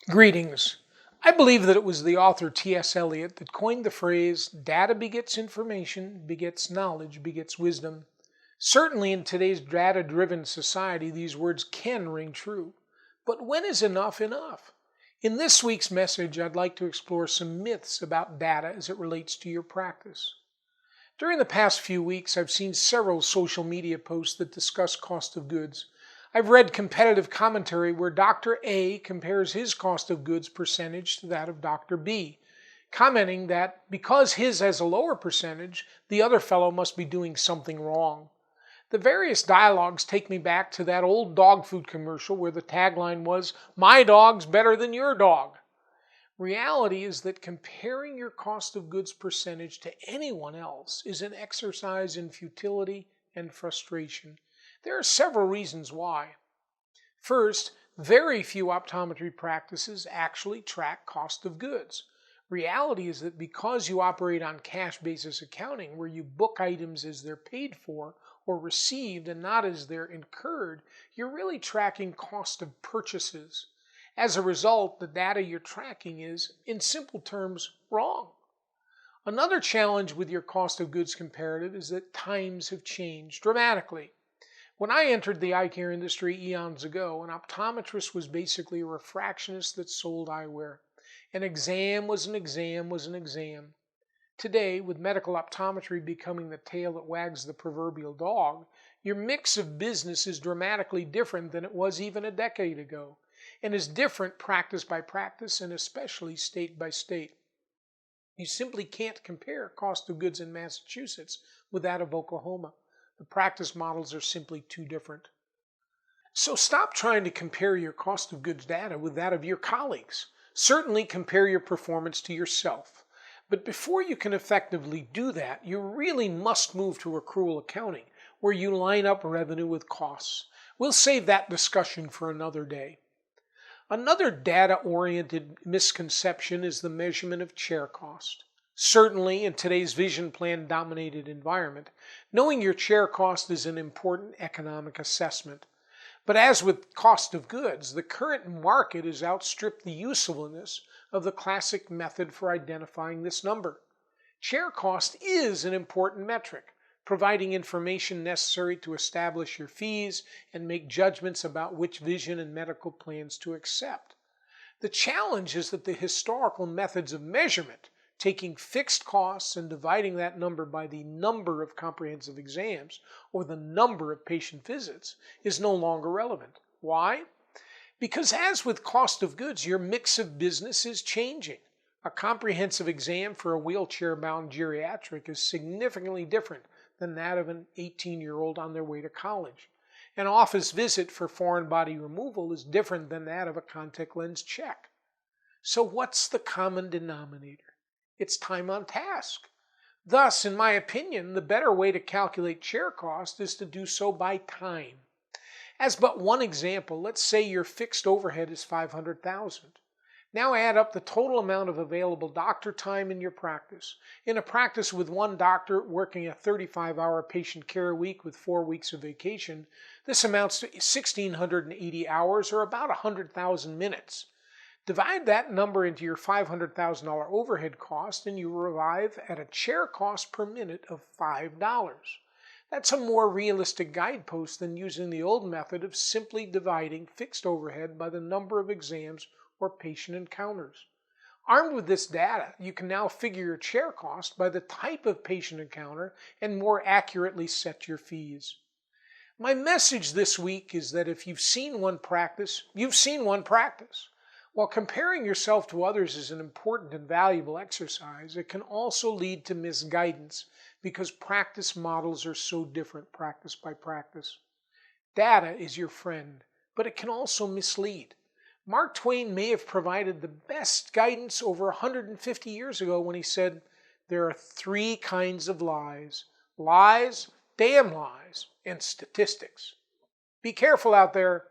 Greetings. I believe that it was the author T.S. Eliot that coined the phrase, data begets information, begets knowledge, begets wisdom. Certainly in today's data-driven society, these words can ring true. But when is enough enough? In this week's message, I'd like to explore some myths about data as it relates to your practice. During the past few weeks, I've seen several social media posts that discuss cost of goods. I've read competitive commentary where Dr. A compares his cost of goods percentage to that of Dr. B, commenting that because his has a lower percentage, the other fellow must be doing something wrong. The various dialogues take me back to that old dog food commercial where the tagline was, "My dog's better than your dog." Reality is that comparing your cost of goods percentage to anyone else is an exercise in futility and frustration. There are several reasons why. First, very few optometry practices actually track cost of goods. Reality is that because you operate on cash basis accounting, where you book items as they're paid for or received and not as they're incurred, you're really tracking cost of purchases. As a result, the data you're tracking is, in simple terms, wrong. Another challenge with your cost of goods comparative is that times have changed dramatically. When I entered the eye care industry eons ago, an optometrist was basically a refractionist that sold eyewear. An exam was an exam was an exam. Today, with medical optometry becoming the tail that wags the proverbial dog, your mix of business is dramatically different than it was even a decade ago, and is different practice by practice and especially state by state. You simply can't compare cost of goods in Massachusetts with that of Oklahoma. The practice models are simply too different. So stop trying to compare your cost of goods data with that of your colleagues. Certainly compare your performance to yourself. But before you can effectively do that, you really must move to accrual accounting, where you line up revenue with costs. We'll save that discussion for another day. Another data-oriented misconception is the measurement of chair cost. Certainly, in today's vision plan-dominated environment, knowing your chair cost is an important economic assessment. But as with cost of goods, the current market has outstripped the usefulness of the classic method for identifying this number. Chair cost is an important metric, providing information necessary to establish your fees and make judgments about which vision and medical plans to accept. The challenge is that the historical methods of measurement, taking fixed costs and dividing that number by the number of comprehensive exams or the number of patient visits, is no longer relevant. Why? Because as with cost of goods, your mix of business is changing. A comprehensive exam for a wheelchair-bound geriatric is significantly different than that of an 18-year-old on their way to college. An office visit for foreign body removal is different than that of a contact lens check. So what's the common denominator? It's time on task. Thus, in my opinion, the better way to calculate chair cost is to do so by time. As but one example, let's say your fixed overhead is $500,000. Now add up the total amount of available doctor time in your practice. In a practice with one doctor working a 35-hour patient care week with 4 weeks of vacation, this amounts to 1,680 hours or about 100,000 minutes. Divide that number into your $500,000 overhead cost and you arrive at a chair cost per minute of $5. That's a more realistic guidepost than using the old method of simply dividing fixed overhead by the number of exams or patient encounters. Armed with this data, you can now figure your chair cost by the type of patient encounter and more accurately set your fees. My message this week is that if you've seen one practice, you've seen one practice. While comparing yourself to others is an important and valuable exercise, it can also lead to misguidance because practice models are so different practice by practice. Data is your friend, but it can also mislead. Mark Twain may have provided the best guidance over 150 years ago when he said, "There are 3 kinds of lies: lies, damn lies, and statistics." Be careful out there.